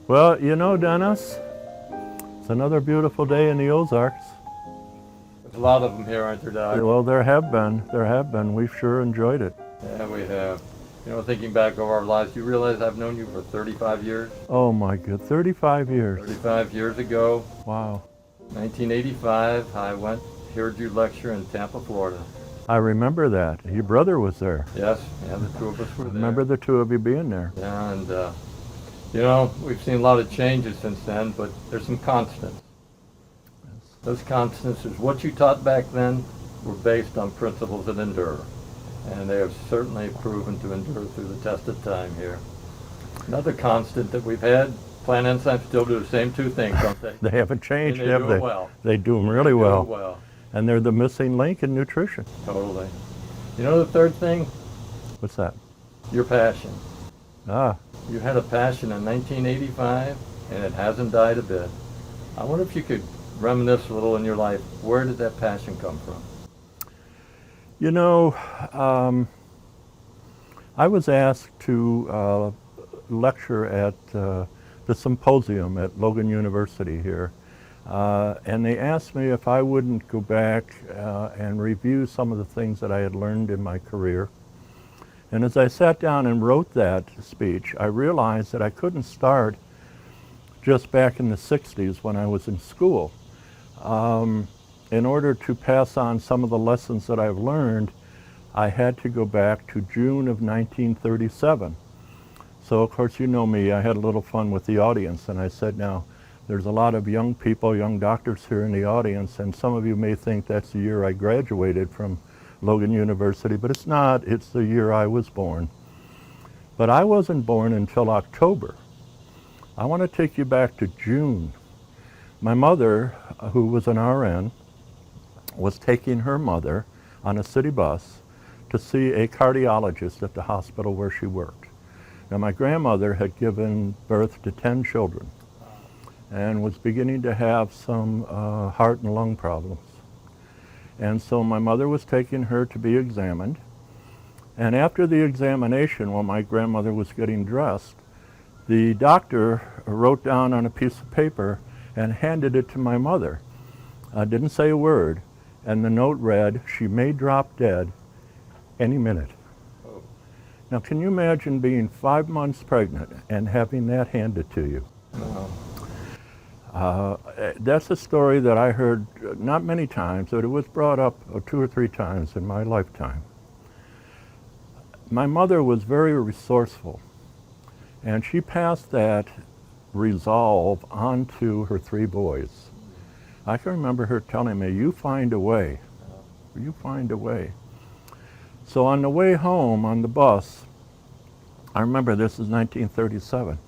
Well, you know, Dennis, it's another beautiful day in the Ozarks. There's a lot of them here, aren't there, Doc? Well, there have been. We've sure enjoyed it. Yeah, we have. You know, thinking back over our lives, you realize I've known you for 35 years? Oh my good, 35 years. 35 years ago, Wow. 1985, I heard you lecture in Tampa, Florida. I remember that. Your brother was there. Yes, yeah, the two of us were there. Remember the two of you being there. Yeah, and you know, we've seen a lot of changes since then, but there's some constants. Those constants is what you taught back then were based on principles that endure. And they have certainly proven to endure through the test of time here. Another constant that we've had, plant enzymes still do the same two things, don't they? They haven't changed, And they have do they? it well. They do them really They do well. it well. And they're the missing link in nutrition. Totally. You know the third thing? What's that? Your passion. Ah, You had a passion in 1985, and it hasn't died a bit. I wonder if you could reminisce a little in your life. Where did that passion come from? you know, I was asked to lecture at the symposium at Logan University here. And they asked me if I wouldn't go back and review some of the things that I had learned in my career. And as I sat down and wrote that speech, I realized that I couldn't start just back in the 60s when I was in school. In order to pass on some of the lessons that I've learned, I had to go back to June of 1937. So of course, you know me, I had a little fun with the audience, and I said, now, there's a lot of young people, young doctors here in the audience, and some of you may think that's the year I graduated from Logan University, but it's not. It's the year I was born. But I wasn't born until October. I want to take you back to June. My mother, who was an RN, was taking her mother on a city bus to see a cardiologist at the hospital where she worked. Now, my grandmother had given birth to 10 children and was beginning to have some heart and lung problems. And so my mother was taking her to be examined. And after the examination, while my grandmother was getting dressed, the doctor wrote down on a piece of paper and handed it to my mother. Didn't say a word. And the note read, she may drop dead any minute. Oh. Now, can you imagine being 5 months pregnant and having that handed to you? No. That's a story that I heard not many times, but it was brought up 2 or 3 times in my lifetime. My mother was very resourceful, and she passed that resolve on to her 3 boys. I can remember her telling me, you find a way, you find a way. So on the way home on the bus, I remember this is 1937.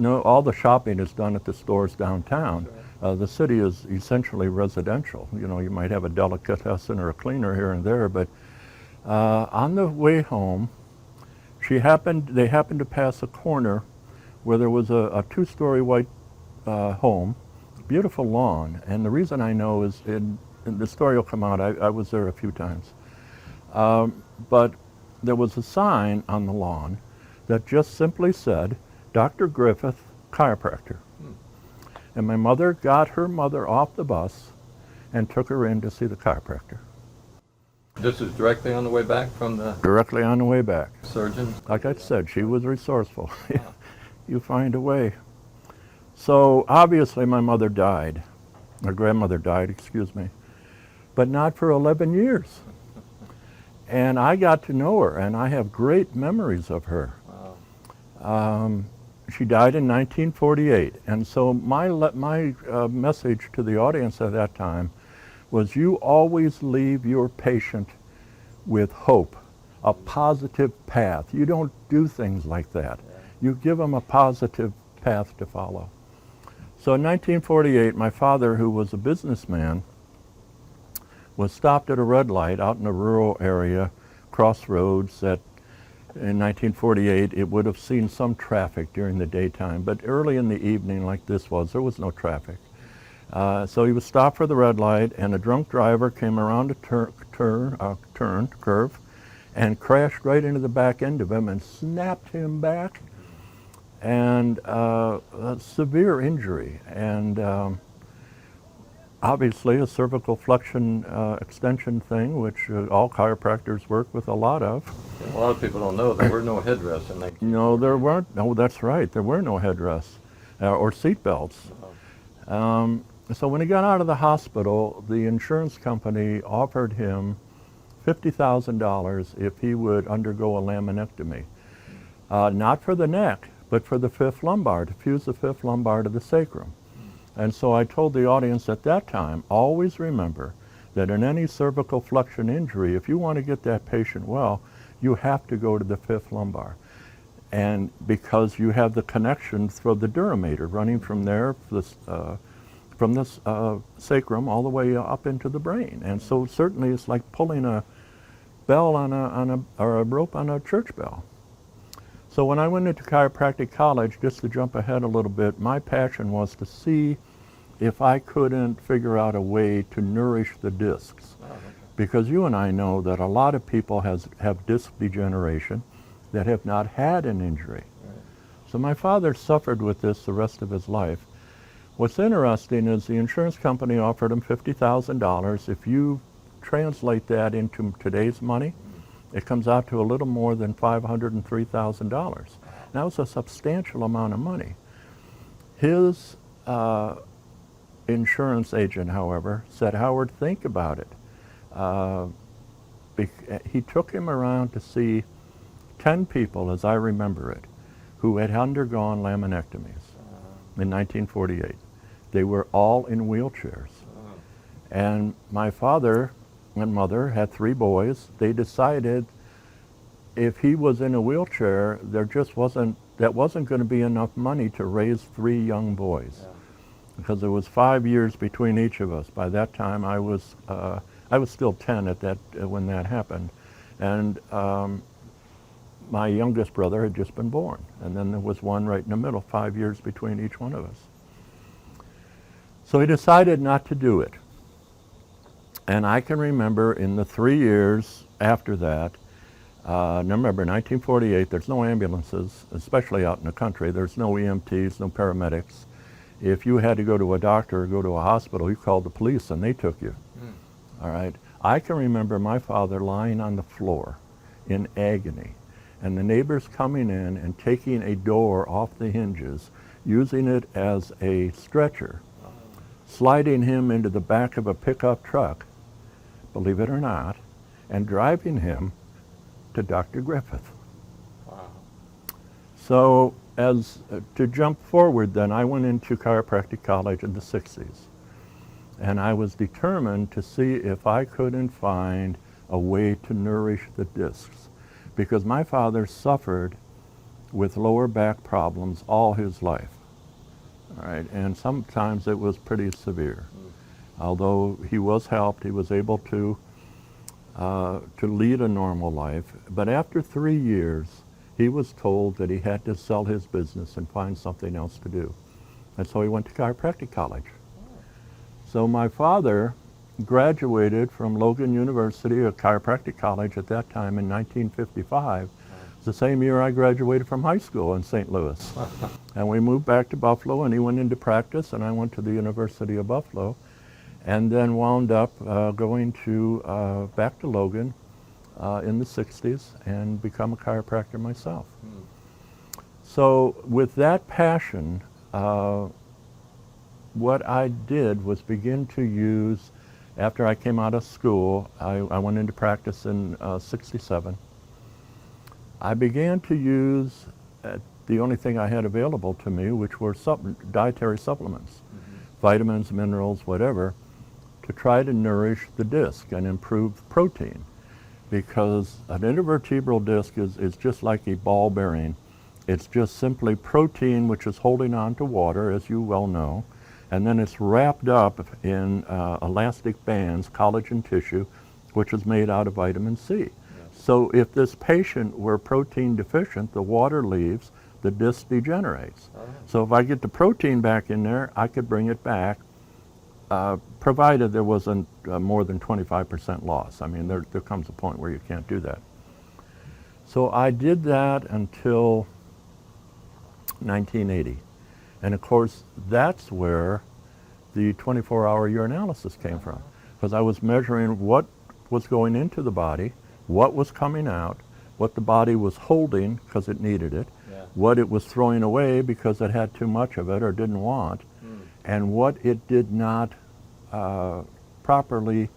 All the shopping is done at the stores downtown. The city is essentially residential. You know, you might have a delicatessen or a cleaner here and there, but on the way home, they happened to pass a corner where there was a 2-story white home, beautiful lawn. And the reason I know is, in the story will come out, I was there a few times. But there was a sign on the lawn that just simply said, Dr. Griffith, chiropractor. And my mother got her mother off the bus and took her in to see the chiropractor. This is directly on the way back from the Directly on the way back. surgeon? Like I said, she was resourceful. You find a way. So obviously my mother died. My grandmother died, excuse me. But not for 11 years. And I got to know her, and I have great memories of her. Wow. She died in 1948, and so my message to the audience at that time was, you always leave your patient with hope, a positive path. You don't do things like that. You give them a positive path to follow. So in 1948, my father, who was a businessman, was stopped at a red light out in a rural area, crossroads, that in 1948, it would have seen some traffic during the daytime, but early in the evening, like this was, there was no traffic. So he was stopped for the red light, and a drunk driver came around a curve, and crashed right into the back end of him and snapped him back. and a severe injury, and obviously a cervical flexion extension thing, which all chiropractors work with a lot of. A lot of people don't know there were no headrests in 1940. No, there weren't. No, that's right. There were no headrests or seat belts. So when he got out of the hospital, the insurance company offered him $50,000 if he would undergo a laminectomy. Not for the neck, but for the fifth lumbar, to fuse the fifth lumbar to the sacrum. And so I told the audience at that time, always remember that in any cervical flexion injury, if you want to get that patient well, you have to go to the fifth lumbar. And because you have the connection through the duramater running from there, from this sacrum all the way up into the brain. And so certainly it's like pulling a bell or a rope on a church bell. So when I went into chiropractic college, just to jump ahead a little bit, my passion was to see if I couldn't figure out a way to nourish the discs. Because you and I know that a lot of people have disc degeneration that have not had an injury. So my father suffered with this the rest of his life. What's interesting is the insurance company offered him $50,000. If you translate that into today's money, it comes out to a little more than $503,000. Now it's a substantial amount of money. His insurance agent, however, said, "Howard, think about it." He took him around to see 10 people, as I remember it, who had undergone laminectomies in 1948. They were all in wheelchairs. And my father and mother had 3 boys. They decided if he was in a wheelchair, that wasn't going to be enough money to raise 3 young boys, because there was 5 years between each of us. By that time, I was still 10 when that happened, and my youngest brother had just been born, and then there was one right in the middle, 5 years between each one of us. So he decided not to do it. And I can remember in the 3 years after that, remember 1948, there's no ambulances, especially out in the country. There's no EMTs, no paramedics. If you had to go to a doctor or go to a hospital, you called the police and they took you. All right. I can remember my father lying on the floor in agony, and the neighbors coming in and taking a door off the hinges, using it as a stretcher, sliding him into the back of a pickup truck, believe it or not, and driving him to Dr. Griffith. Wow. So to jump forward then, I went into chiropractic college in the 60s. And I was determined to see if I couldn't find a way to nourish the discs. Because my father suffered with lower back problems all his life. All right, and sometimes it was pretty severe. Although he was helped, he was able to lead a normal life. But after 3 years, he was told that he had to sell his business and find something else to do. And so he went to chiropractic college. So my father graduated from Logan University, a chiropractic college at that time in 1955. It's the same year I graduated from high school in St. Louis. And we moved back to Buffalo, and he went into practice, and I went to the University of Buffalo, and then wound up going to back to Logan in the 60s and become a chiropractor myself. So with that passion, what I did was begin to use, after I came out of school, I went into practice in 67. I began to use the only thing I had available to me, which were dietary supplements, vitamins, minerals, whatever, to try to nourish the disc and improve protein. Because an intervertebral disc is just like a ball bearing. It's just simply protein which is holding on to water, as you well know, and then it's wrapped up in elastic bands, collagen tissue, which is made out of vitamin C. Yes. So if this patient were protein deficient, the water leaves, the disc degenerates. So if I get the protein back in there, I could bring it back, provided there wasn't more than 25% loss. I mean, there comes a point where you can't do that. So I did that until 1980. And of course, that's where the 24-hour urinalysis came from, because I was measuring what was going into the body, what was coming out, what the body was holding because it needed it, what it was throwing away because it had too much of it or didn't want, and what it did not properly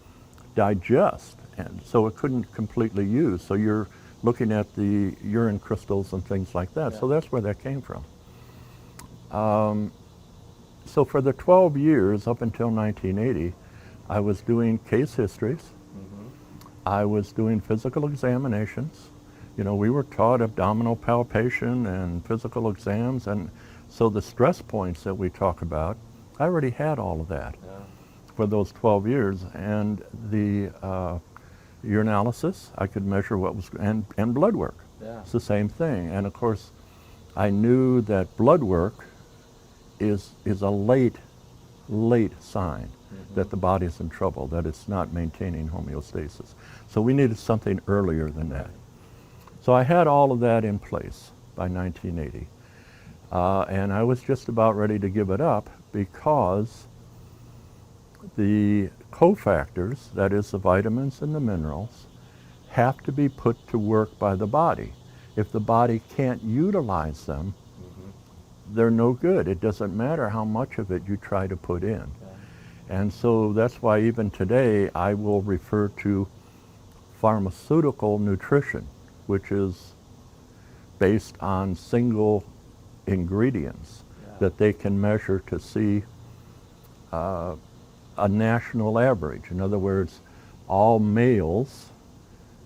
digest, and so it couldn't completely use. So you're looking at the urine crystals and things like that. So that's where that came from. So for the 12 years up until 1980, I was doing case histories. I was doing physical examinations. You know, we were taught abdominal palpation and physical exams, and so the stress points that we talk about, I already had all of that for those 12 years. And the urinalysis, I could measure what was, and blood work. It's the same thing. And of course, I knew that blood work is a late sign that the body's in trouble, that it's not maintaining homeostasis. So we needed something earlier than that. So I had all of that in place by 1980. And I was just about ready to give it up because the cofactors, that is the vitamins and the minerals, have to be put to work by the body. If the body can't utilize them, they're no good. It doesn't matter how much of it you try to put in. And so that's why even today I will refer to pharmaceutical nutrition, which is based on single ingredients that they can measure to see a national average. In other words, all males,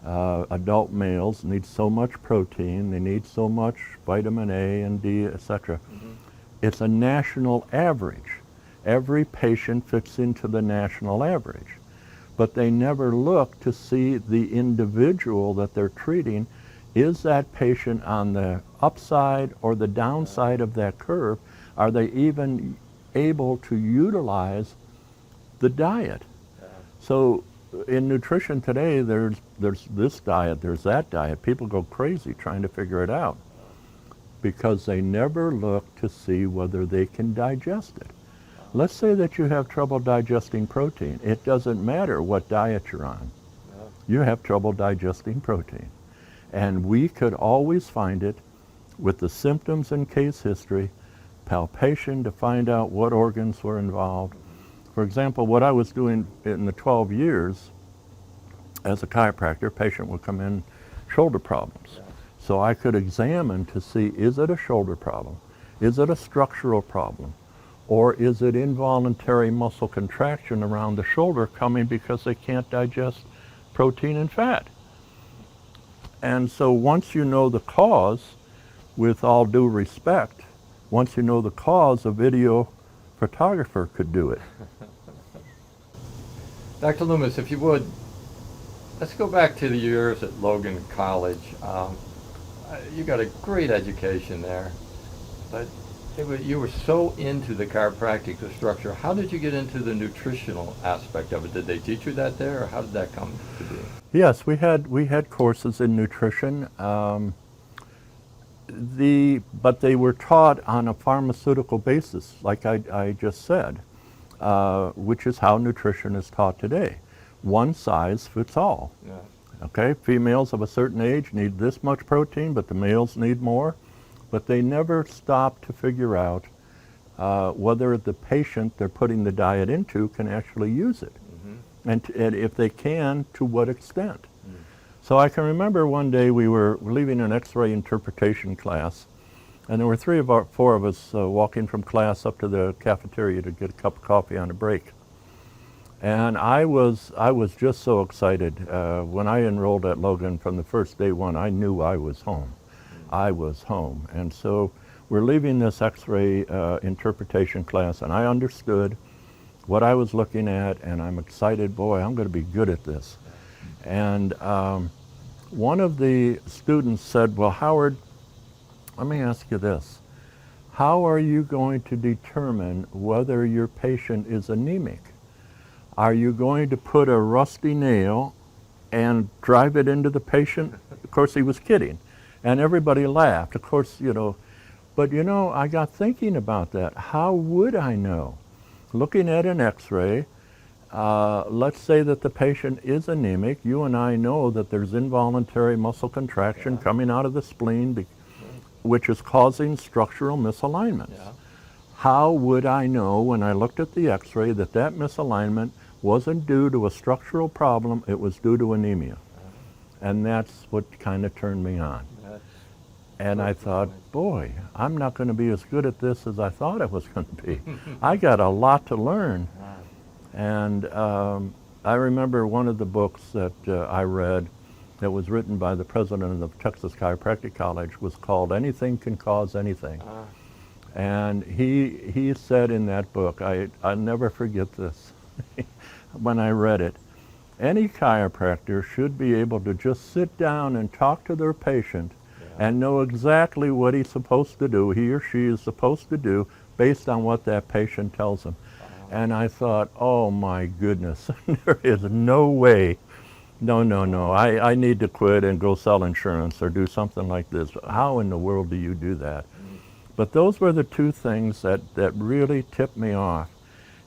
adult males, need so much protein, they need so much vitamin A and D, etc. It's a national average. Every patient fits into the national average. But they never look to see the individual that they're treating. Is that patient on the upside or the downside of that curve? Are they even able to utilize the diet? So in nutrition today, there's this diet, there's that diet. People go crazy trying to figure it out because they never look to see whether they can digest it. Let's say that you have trouble digesting protein. It doesn't matter what diet you're on. You have trouble digesting protein. And we could always find it with the symptoms and case history, palpation to find out what organs were involved. For example, what I was doing in the 12 years as a chiropractor, a patient would come in, shoulder problems. So I could examine to see, is it a shoulder problem? Is it a structural problem? Or is it involuntary muscle contraction around the shoulder coming because they can't digest protein and fat? And so once you know the cause, with all due respect, once you know the cause, a video photographer could do it. Dr. Loomis, if you would, let's go back to the years at Logan College. You got a great education there, but you were so into the chiropractic, the structure. How did you get into the nutritional aspect of it? Did they teach you that there, or how did that come to be? Yes, we had courses in nutrition, but they were taught on a pharmaceutical basis, like I just said, which is how nutrition is taught today. One size fits all. Okay, females of a certain age need this much protein, but the males need more. But they never stop to figure out whether the patient they're putting the diet into can actually use it. And if they can, to what extent. So I can remember one day we were leaving an X-ray interpretation class, and there were four of us walking from class up to the cafeteria to get a cup of coffee on a break. And I was just so excited. When I enrolled at Logan from the first day one, I knew I was home. I was home. And so we're leaving this X-ray interpretation class, and I understood what I was looking at, and I'm excited, boy, I'm going to be good at this. And one of the students said, well, Howard, let me ask you this. How are you going to determine whether your patient is anemic? Are you going to put a rusty nail and drive it into the patient? Of course, he was kidding. And everybody laughed. Of course, you know, But you know, I got thinking about that. How would I know? Looking at an x-ray, let's say that the patient is anemic. You and I know that there's involuntary muscle contraction coming out of the spleen, which is causing structural misalignments. Yeah. How would I know when I looked at the x-ray that that misalignment wasn't due to a structural problem, it was due to anemia? And that's what kind of turned me on. That's And I perfect. thought, boy, I'm not going to be as good at this as I thought I was going to be. I got a lot to learn. Wow. And I remember one of the books that I read that was written by the president of Texas Chiropractic College was called Anything Can Cause Anything. Ah. And he said in that book, I'll never forget this, when I read it, any chiropractor should be able to just sit down and talk to their patient and know exactly what he's supposed to do, he or she is supposed to do, based on what that patient tells them. And I thought, oh my goodness, there is no way. No, I need to quit and go sell insurance or do something like this. How in the world do you do that? But those were the two things that really tipped me off.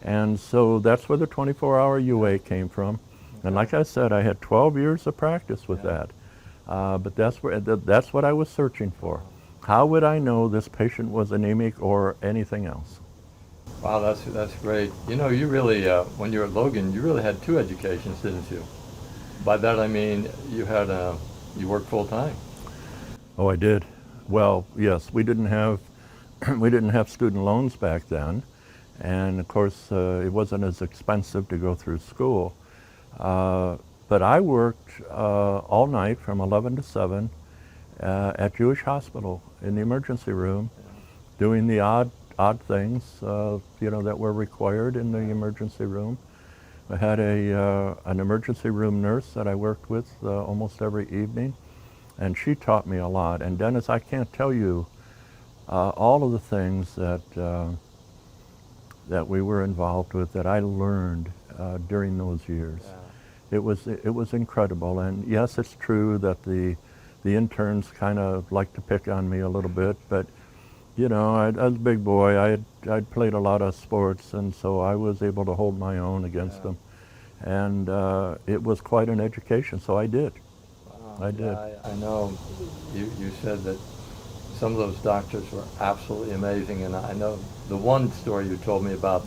And so that's where the 24-hour UA came from. And like I said, I had 12 years of practice with that. But that's what I was searching for. How would I know this patient was anemic or anything else? Wow, that's great. You know, you really, when you were at Logan, you really had two educations, didn't you? By that I mean you worked full time. Oh, I did. Well, yes, we didn't have student loans back then, and of course it wasn't as expensive to go through school. But I worked all night from 11 to 7 at Jewish Hospital in the emergency room, doing the odd things that were required in the emergency room. I had an emergency room nurse that I worked with almost every evening, and she taught me a lot. And Dennis, I can't tell you all of the things that we were involved with that I learned during those years. It was incredible. And yes, it's true that the interns kind of liked to pick on me a little bit, but you know, I was a big boy. I'd played a lot of sports, and so I was able to hold my own against them. And it was quite an education, so I did. Wow. I did. Yeah, I know you said that some of those doctors were absolutely amazing, and I know the one story you told me about,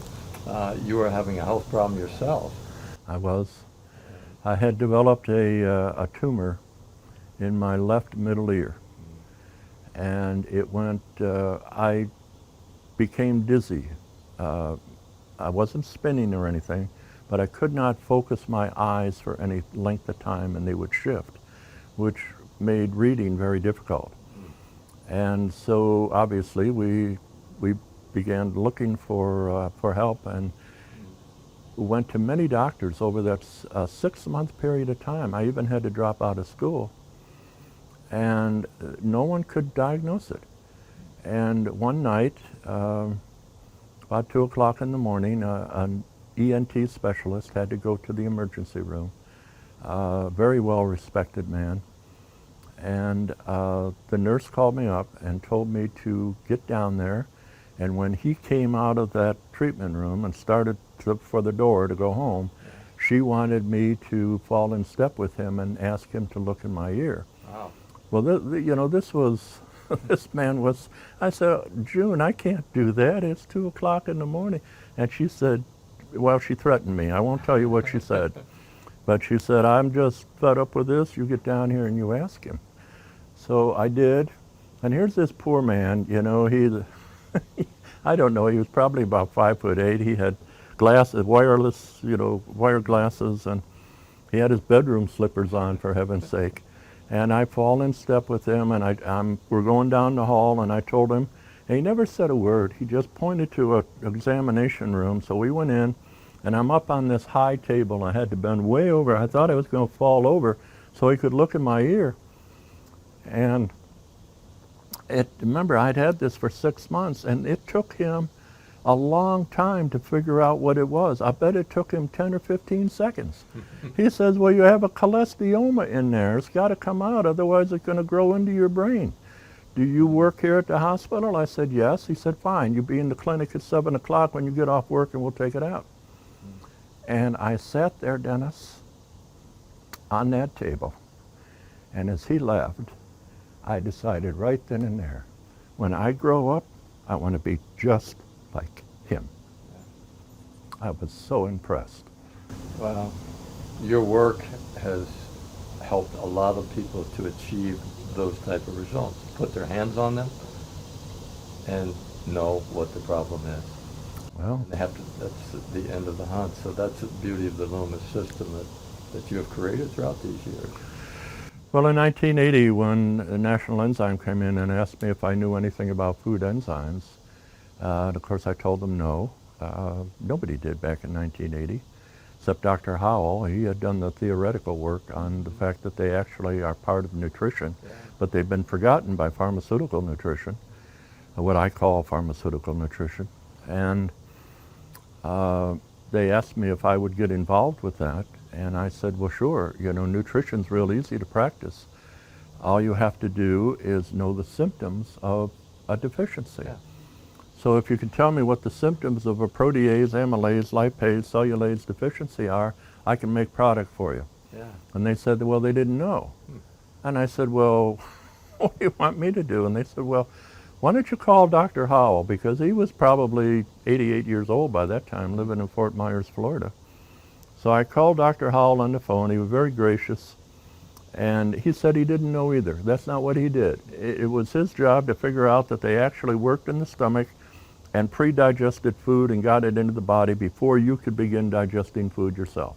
you were having a health problem yourself. I was. I had developed a tumor in my left middle ear. And it went, I became dizzy. I wasn't spinning or anything, but I could not focus my eyes for any length of time, and they would shift, which made reading very difficult. And so obviously we began looking for help, and went to many doctors over that 6-month period of time. I even had to drop out of school. And no one could diagnose it. And one night, about 2 o'clock in the morning, an ENT specialist had to go to the emergency room, very well-respected man. And the nurse called me up and told me to get down there. And when he came out of that treatment room and started for the door to go home, she wanted me to fall in step with him and ask him to look in my ear. Wow. Well, this was, this man was, I said, June, I can't do that. It's 2 o'clock in the morning. And she said, well, she threatened me. I won't tell you what she said. But she said, I'm just fed up with this. You get down here and you ask him. So I did. And here's this poor man, you know, I don't know, he was probably about 5'8". He had glasses, wireless, wire glasses, and he had his bedroom slippers on, for heaven's sake. And I fall in step with him, and we're going down the hall, and I told him, and he never said a word. He just pointed to an examination room. So we went in, and I'm up on this high table. I had to bend way over. I thought I was going to fall over so he could look in my ear. And remember, I'd had this for 6 months, and it took him a long time to figure out what it was. I bet it took him 10 or 15 seconds. He says, well, you have a cholesteatoma in there. It's got to come out, otherwise it's going to grow into your brain. do you work here at the hospital? I said, yes. He said, fine. You be in the clinic at 7 o'clock when you get off work and we'll take it out. And I sat there, Dennis, on that table. And as he left, I decided right then and there, when I grow up, I want to be just like him. I was so impressed. Well, your work has helped a lot of people to achieve those type of results, put their hands on them and know what the problem is. Well, And they have to, that's the end of the hunt. So that's the beauty of the Loomis system that you have created throughout these years. well, in 1980, when the National Enzyme came in and asked me if I knew anything about food enzymes, and of course I told them no. Nobody did back in 1980, except Dr. Howell. He had done the theoretical work on the fact that they actually are part of nutrition, but they've been forgotten by pharmaceutical nutrition, what I call pharmaceutical nutrition. And they asked me if I would get involved with that, and I said, well, sure. You know, nutrition's real easy to practice. All you have to do is know the symptoms of a deficiency. Yeah. So if you can tell me what the symptoms of a protease, amylase, lipase, cellulase deficiency are, I can make product for you. Yeah. And they said, well, they didn't know. And I said, well, what do you want me to do? And they said, well, why don't you call Dr. Howell? Because he was probably 88 years old by that time, living in Fort Myers, Florida. So I called Dr. Howell on the phone. He was very gracious. And he said he didn't know either. That's not what he did. It was his job to figure out that they actually worked in the stomach and pre-digested food and got it into the body before you could begin digesting food yourself.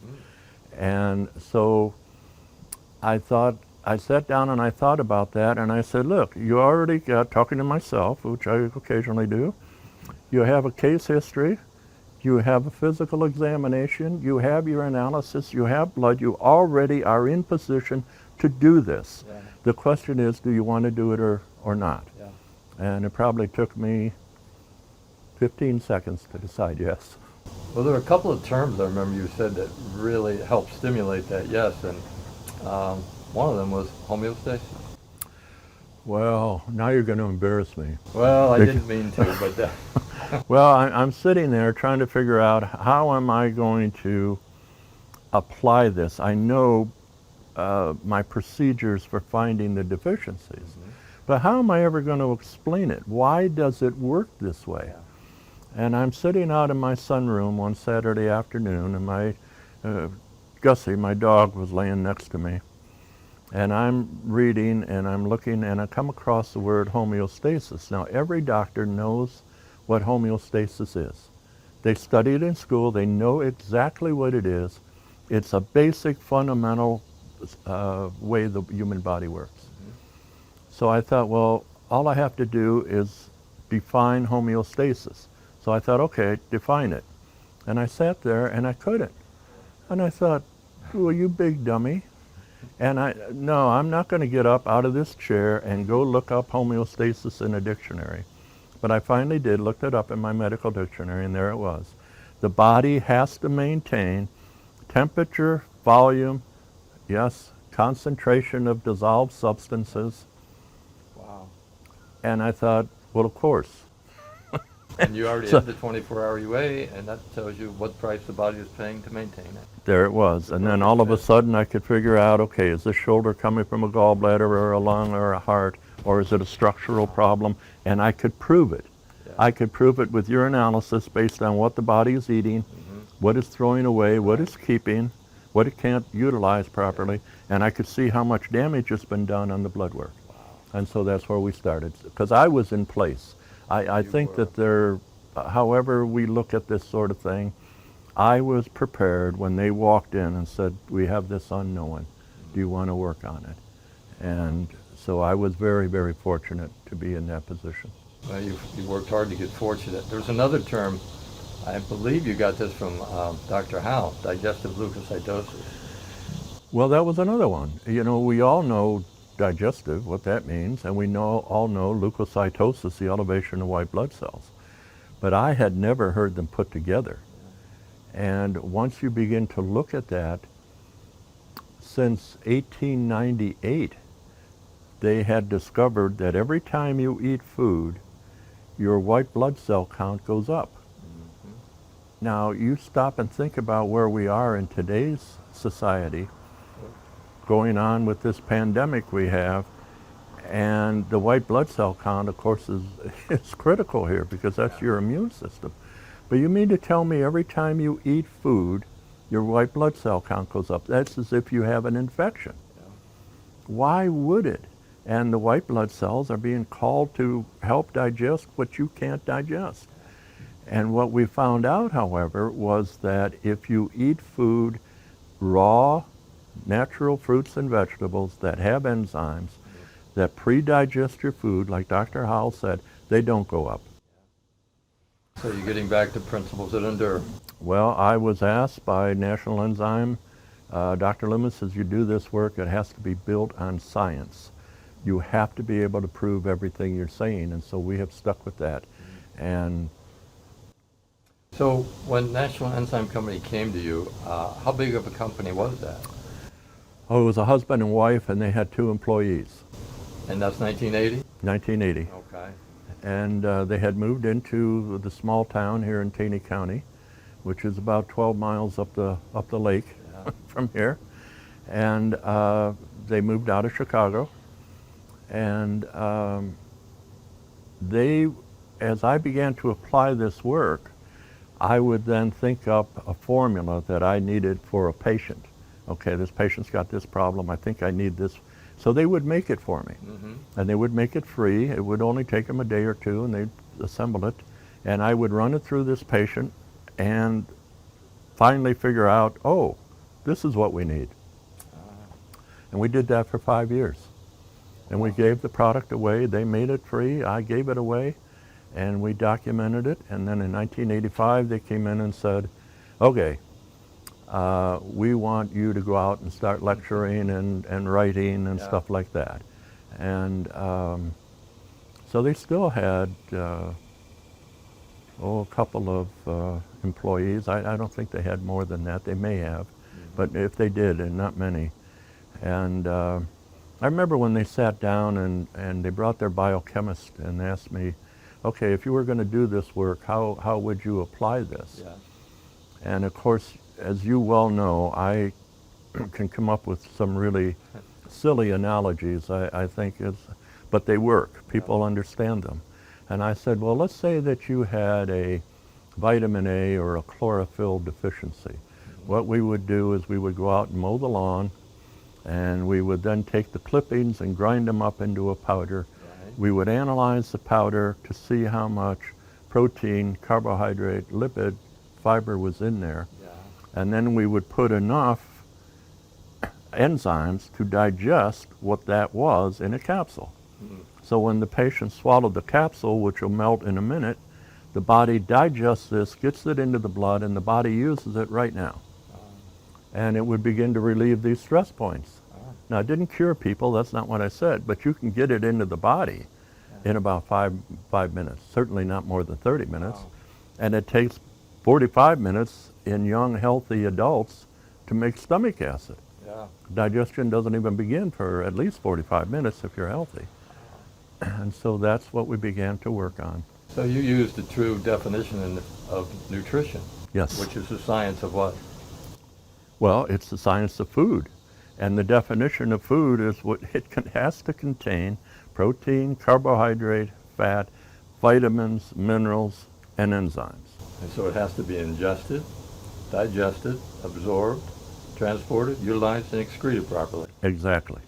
And so I sat down and I thought about that, and I said, look, you already got, talking to myself, which I occasionally do, you have a case history, you have a physical examination, you have your analysis, you have blood, you already are in position to do this. Yeah. The question is, do you want to do it or not? Yeah. And it probably took me 15 seconds to decide yes. Well, there were a couple of terms I remember you said that really helped stimulate that yes, and one of them was homeostasis. Well, now you're going to embarrass me. Well, I didn't mean to, but Well, I'm sitting there trying to figure out how am I going to apply this. I know my procedures for finding the deficiencies, but how am I ever going to explain it? Why does it work this way? Yeah. And I'm sitting out in my sunroom one Saturday afternoon, and my Gussie, my dog, was laying next to me. And I'm reading and I'm looking and I come across the word homeostasis. Now, every doctor knows what homeostasis is. They study it in school. They know exactly what it is. It's a basic, fundamental way the human body works. So I thought, well, all I have to do is define homeostasis. So I thought, okay, define it. And I sat there and I couldn't. And I thought, well, you big dummy. And no, I'm not going to get up out of this chair and go look up homeostasis in a dictionary. But I finally did, looked it up in my medical dictionary, and there it was. The body has to maintain temperature, volume, yes, concentration of dissolved substances. wow. And I thought, well, of course. And you already had the 24-hour UA, and that tells you what price the body is paying to maintain it. There it was. And then all of a sudden I could figure out, okay, is this shoulder coming from a gallbladder or a lung or a heart, or is it a structural problem? And I could prove it. Yeah. I could prove it with urinalysis based on what the body is eating, what it's throwing away, what it's keeping, what it can't utilize properly, and I could see how much damage has been done on the blood work. Wow. And so that's where we started, because I was in place. I think that there, however we look at this sort of thing, I was prepared when they walked in and said, we have this unknown. Do you want to work on it? And so I was very, very fortunate to be in that position. Well, you worked hard to get fortunate. There's another term, I believe you got this from Dr. Howell, digestive leukocytosis. Well, that was another one. You know, we all know digestive, what that means, and we all know leukocytosis, the elevation of white blood cells. But I had never heard them put together. And once you begin to look at that, since 1898, they had discovered that every time you eat food, your white blood cell count goes up. Now, you stop and think about where we are in today's society, going on with this pandemic we have, and the white blood cell count, of course, is critical here because that's your immune system. But you mean to tell me every time you eat food, your white blood cell count goes up? That's as if you have an infection. Why would it? And the white blood cells are being called to help digest what you can't digest. And what we found out, however, was that if you eat food, raw, natural fruits and vegetables that have enzymes that pre-digest your food, like Dr. Howell said, they don't go up. So you're getting back to principles that endure. Well, I was asked by National Enzyme, Dr. Loomis, as you do this work, it has to be built on science. You have to be able to prove everything you're saying, and so we have stuck with that. And so when National Enzyme Company came to you, how big of a company was that? oh, it was a husband and wife, and they had 2 employees. And that's 1980? 1980. Okay. And they had moved into the small town here in Tetany County, which is about 12 miles up the lake from here. And they moved out of Chicago. And as I began to apply this work, I would then think up a formula that I needed for a patient. Okay, this patient's got this problem, I think I need this. So they would make it for me. And they would make it free. It would only take them a day or two, and they'd assemble it. And I would run it through this patient and finally figure out, oh, this is what we need. And we did that for 5 years. And we gave the product away. They made it free. I gave it away. And we documented it. And then in 1985, they came in and said, okay, we want you to go out and start lecturing and writing and stuff like that. And so they still had a couple of employees. I don't think they had more than that. They may have, but if they did, and not many. And I remember when they sat down and they brought their biochemist and asked me, okay, if you were going to do this work, how would you apply this? Yeah. And of course, as you well know, I can come up with some really silly analogies, I think, but they work. People understand them. And I said, well, let's say that you had a vitamin A or a chlorophyll deficiency. What we would do is we would go out and mow the lawn, and we would then take the clippings and grind them up into a powder. Right. We would analyze the powder to see how much protein, carbohydrate, lipid, fiber was in there. And then we would put enough enzymes to digest what that was in a capsule. So when the patient swallowed the capsule, which will melt in a minute, the body digests this, gets it into the blood, and the body uses it right now. And it would begin to relieve these stress points. Now, it didn't cure people, that's not what I said, but you can get it into the body in about five minutes, certainly not more than 30 minutes. And it takes 45 minutes in young, healthy adults to make stomach acid. Digestion doesn't even begin for at least 45 minutes if you're healthy. And so that's what we began to work on. So you used the true definition of nutrition. Yes. Which is the science of what? Well, it's the science of food. And the definition of food is what has to contain protein, carbohydrate, fat, vitamins, minerals, and enzymes. And so it has to be ingested, digested, absorbed, transported, utilized, and excreted properly. Exactly.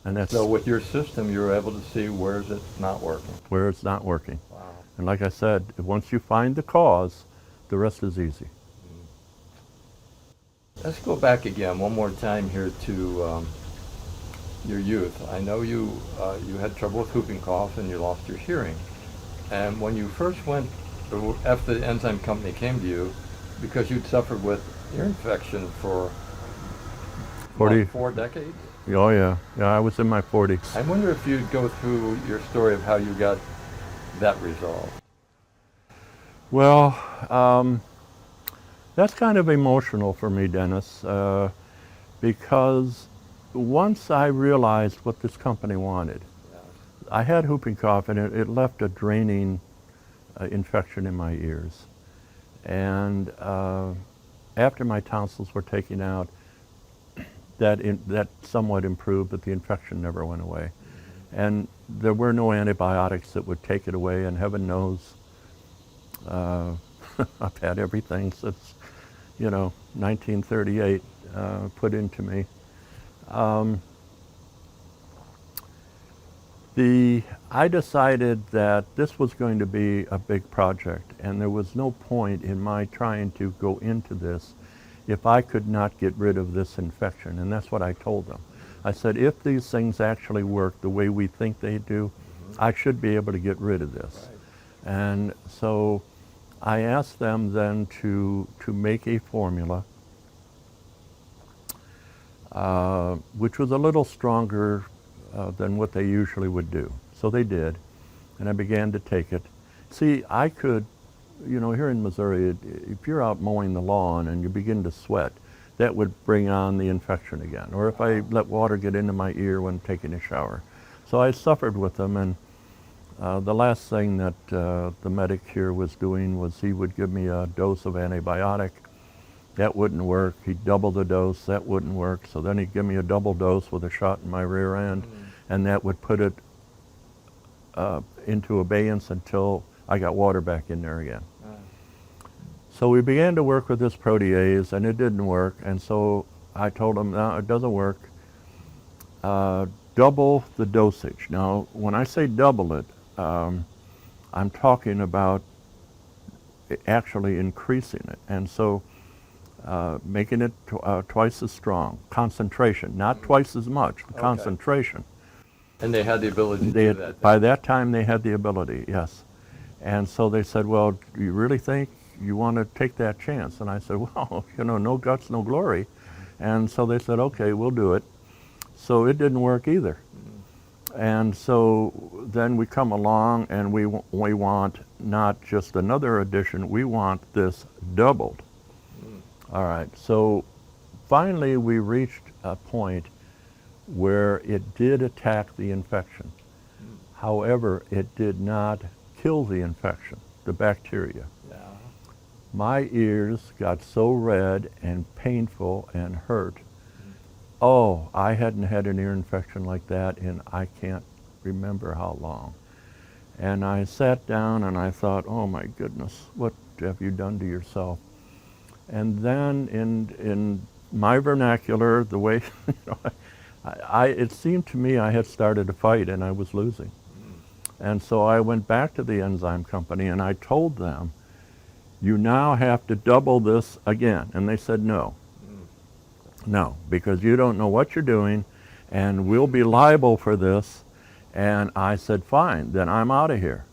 And that's So with your system, you're able to see where is it not working. where it's not working. Wow. And like I said, once you find the cause, the rest is easy. Let's go back again one more time here to your youth. I know you had trouble with whooping cough and you lost your hearing. And when you first went, after the enzyme company came to you, because you'd suffered with ear infection for 4 decades? Oh yeah, I was in my 40s. I wonder if you'd go through your story of how you got that resolved. Well, that's kind of emotional for me, Dennis, because once I realized what this company wanted, I had whooping cough, and it left a draining infection in my ears. And after my tonsils were taken out, that somewhat improved, but the infection never went away. And there were no antibiotics that would take it away, and heaven knows I've had everything since, 1938 put into me. I decided that this was going to be a big project, and there was no point in my trying to go into this if I could not get rid of this infection, and that's what I told them. I said, if these things actually work the way we think they do, I should be able to get rid of this. Right. And so I asked them then to make a formula which was a little stronger than what they usually would do. So they did, and I began to take it. See, I could, here in Missouri, if you're out mowing the lawn and you begin to sweat, that would bring on the infection again. Or if I let water get into my ear when taking a shower. So I suffered with them, and the last thing that the medic here was doing was he would give me a dose of antibiotic. That wouldn't work. He'd double the dose. That wouldn't work. So then he'd give me a double dose with a shot in my rear end, and that would put it into abeyance until I got water back in there again. So we began to work with this protease, and it didn't work. And so I told him, no, it doesn't work. Double the dosage. Now, when I say double it, I'm talking about actually increasing it. And so making it twice as strong. Concentration, not twice as much, the concentration. And they had the ability to do that? By that time, they had the ability, yes. And so they said, well, do you really think you want to take that chance? And I said, well, no guts, no glory. And so they said, okay, we'll do it. So it didn't work either. And so then we come along and we want not just another addition, we want this doubled. All right, so finally we reached a point where it did attack the infection. However, it did not kill the infection, the bacteria. My ears got so red and painful and hurt. Oh, I hadn't had an ear infection like that in I can't remember how long. And I sat down and I thought, oh my goodness, what have you done to yourself? And then in my vernacular, the way, it seemed to me I had started a fight and I was losing. And so I went back to the enzyme company and I told them, you now have to double this again. And they said no. No, because you don't know what you're doing and we'll be liable for this. And I said, fine, then I'm out of here.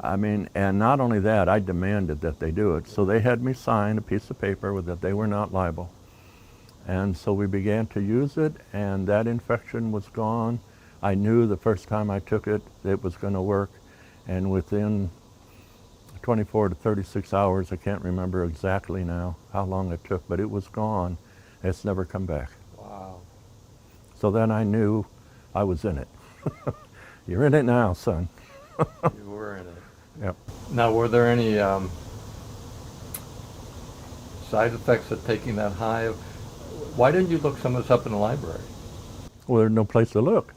I mean, and not only that, I demanded that they do it. So they had me sign a piece of paper that they were not liable. And so we began to use it, and that infection was gone. I knew the first time I took it, it was going to work. And within 24 to 36 hours, I can't remember exactly now how long it took, but it was gone. It's never come back. Wow. So then I knew I was in it. You're in it now, son. You were in it. Yep. Now, were there any side effects of taking that high? Why didn't you look some of this up in the library? Well, there's no place to look.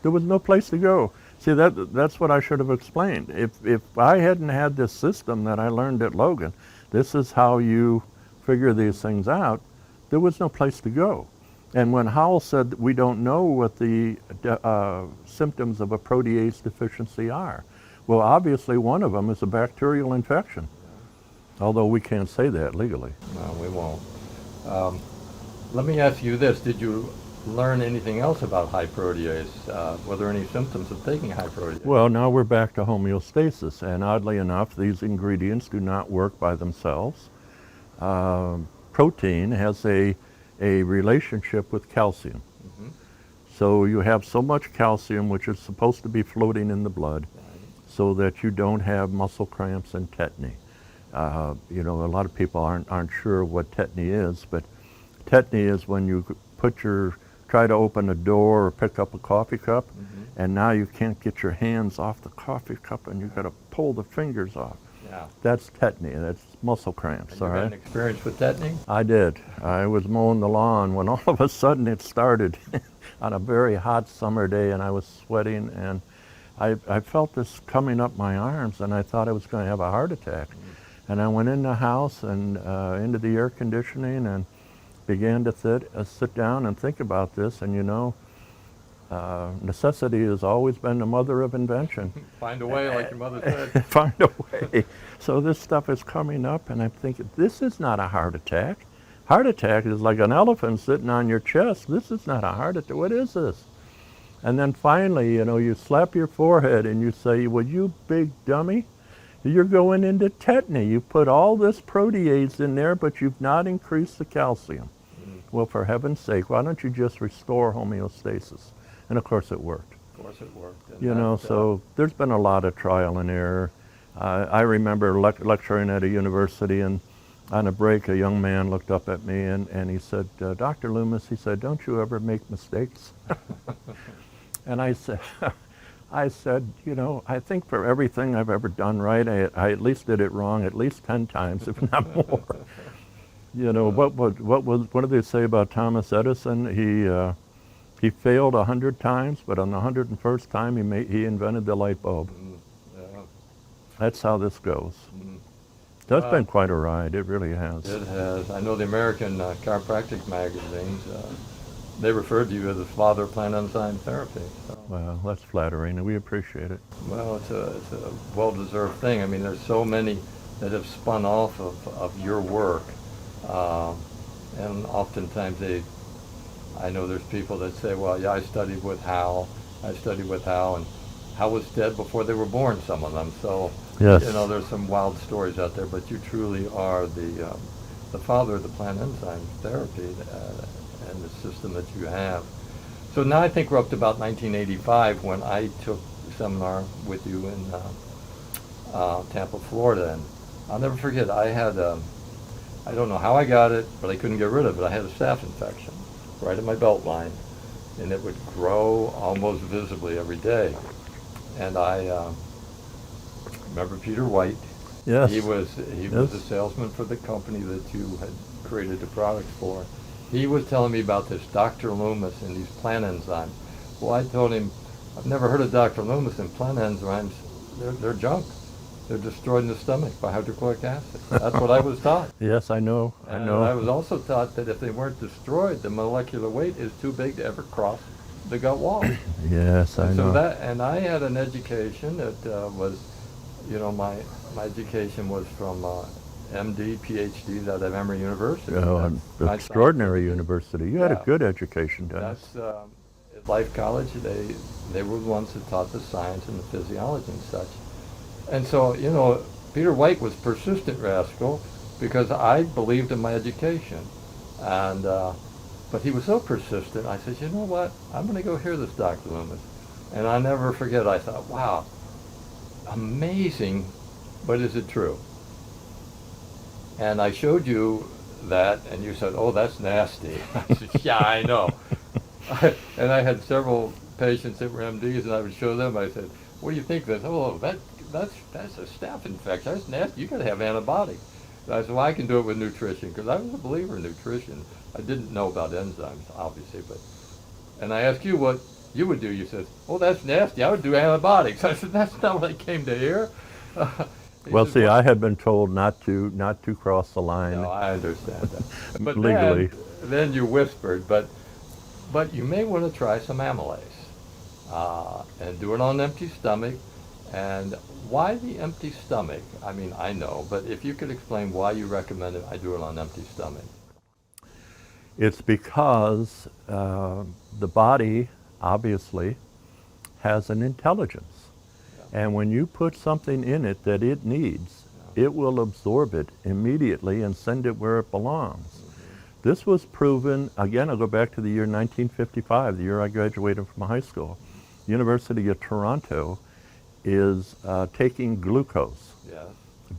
There was no place to go. See, that's what I should have explained. If I hadn't had this system that I learned at Logan, this is how you figure these things out, there was no place to go. And when Howell said that we don't know what the symptoms of a protease deficiency are, well, obviously one of them is a bacterial infection, although we can't say that legally. No, we won't. Let me ask you this. Did you learn anything else about high protease? Were there any symptoms of taking high protease? Well, now we're back to homeostasis, and oddly enough, these ingredients do not work by themselves. Protein has a relationship with calcium. Mm-hmm. So you have so much calcium, which is supposed to be floating in the blood, so that you don't have muscle cramps and tetany. A lot of people aren't sure what tetany is, but tetany is when you put your try to open a door or pick up a coffee cup, and now you can't get your hands off the coffee cup and you've got to pull the fingers off. Yeah. That's tetany, that's muscle cramps, And all you had right? an experience with tetany? I did. I was mowing the lawn when all of a sudden it started on a very hot summer day, and I was sweating, and I felt this coming up my arms, and I thought I was going to have a heart attack. And I went in the house and into the air conditioning and began to sit down and think about this. And you know, necessity has always been the mother of invention. Find a way, like your mother said. Find a way. So this stuff is coming up, and I'm thinking, this is not a heart attack. Heart attack is like an elephant sitting on your chest. This is not a heart attack. What is this? And then finally, you know, you slap your forehead and you say, well, you big dummy, you're going into tetany. You put all this protease in there, but you've not increased the calcium. Well, for heaven's sake, why don't you just restore homeostasis? And of course it worked. Of course it worked. And You know, so there's been a lot of trial and error. I remember lecturing at a university, and on a break, a young man looked up at me and he said, Dr. Loomis, he said, don't you ever make mistakes? And I said, you know, I think for everything I've ever done right, I at least did it wrong at least 10 times, if not more. You know, what did they say about Thomas Edison? He failed 100 times, but on the 101st time he invented the light bulb. Yeah. That's how this goes. That's been quite a ride. It really has. It has. I know the American chiropractic magazines, they referred to you as the father of plant enzyme therapy. So. Well, that's flattering, and we appreciate it. Well, it's a well-deserved thing. I mean, there's so many that have spun off of your work, and oftentimes I know there's people that say, well, yeah, I studied with Hal, and Hal was dead before they were born, some of them. So, Yes. you know, there's some wild stories out there, but you truly are the father of the plant enzyme therapy and the system that you have. So now I think we're up to about 1985 when I took a seminar with you in Tampa, Florida, and I'll never forget, I had, I don't know how I got it, but I couldn't get rid of it. I had a staph infection right in my belt line, and it would grow almost visibly every day. And I remember Peter White. Yes. He was a salesman for the company that you had created the products for. He was telling me about this Dr. Loomis and these plant enzymes. Well, I told him, I've never heard of Dr. Loomis, and plant enzymes, they're junk. They're destroyed in the stomach by hydrochloric acid. That's what I was taught. Yes, I know. And I was also taught that if they weren't destroyed, the molecular weight is too big to ever cross the gut wall. Yes, I know. And I had an education that was, you know, my education was from MD, PhD out of Emory University. Oh, an extraordinary university. You had a good education, Dennis. That's at Life College. They were the ones that taught the science and the physiology and such. And so, you know, Peter White was persistent rascal because I believed in my education. And but he was so persistent, I said, you know what, I'm going to go hear this Dr. Loomis. And I never forget, I thought, wow, amazing, but is it true? And I showed you that, and you said, oh, that's nasty. I said, yeah, I know. And I had several patients that were MDs, and I would show them, I said, what do you think of this? Oh, that's a staph infection. That's nasty. You got to have antibiotics. And I said, well, I can do it with nutrition, because I was a believer in nutrition. I didn't know about enzymes, obviously, and I asked you what you would do. You said, oh, that's nasty. I would do antibiotics. I said, that's not what I came to hear. Well, see, I had been told not to cross the line. No, I understand that. But legally. Then you whispered, but you may want to try some amylase and do it on an empty stomach. And why the empty stomach? I mean, I know, but if you could explain why you recommend it, I do it on an empty stomach. It's because the body, obviously, has an intelligence. And when you put something in it that it needs, it will absorb it immediately and send it where it belongs. This was proven, again, I'll go back to the year 1955, the year I graduated from high school. University of Toronto is taking glucose,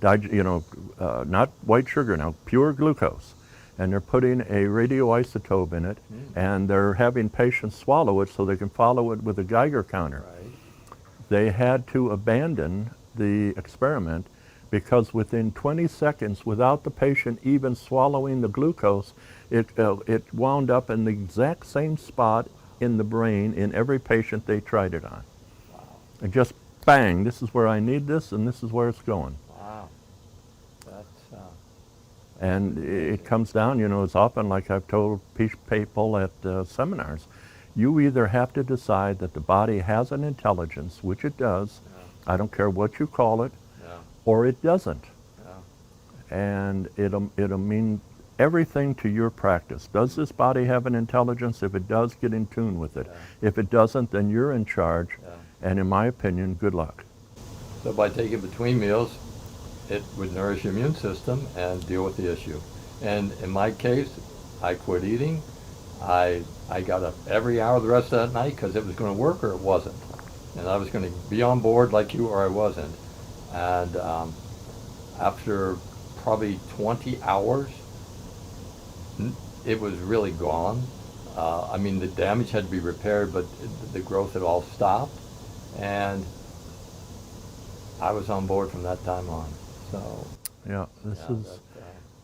not white sugar now, pure glucose, and they're putting a radioisotope in it, and they're having patients swallow it so they can follow it with a Geiger counter. Right. They had to abandon the experiment because within 20 seconds, without the patient even swallowing the glucose, it wound up in the exact same spot in the brain in every patient they tried it on. Wow. And just bang, this is where I need this, and this is where it's going. Wow. That's And it comes down, you know, it's often like I've told people at seminars, you either have to decide that the body has an intelligence, which it does, I don't care what you call it, or it doesn't. And it'll mean everything to your practice. Does this body have an intelligence? If it does, get in tune with it. If it doesn't, then you're in charge. And in my opinion, good luck. So by taking between meals, it would nourish your immune system and deal with the issue. And in my case, I quit eating. I got up every hour the rest of that night because it was going to work or it wasn't. And I was going to be on board like you or I wasn't. And after probably 20 hours, it was really gone. I mean, the damage had to be repaired, but the growth had all stopped. And I was on board from that time on. So yeah,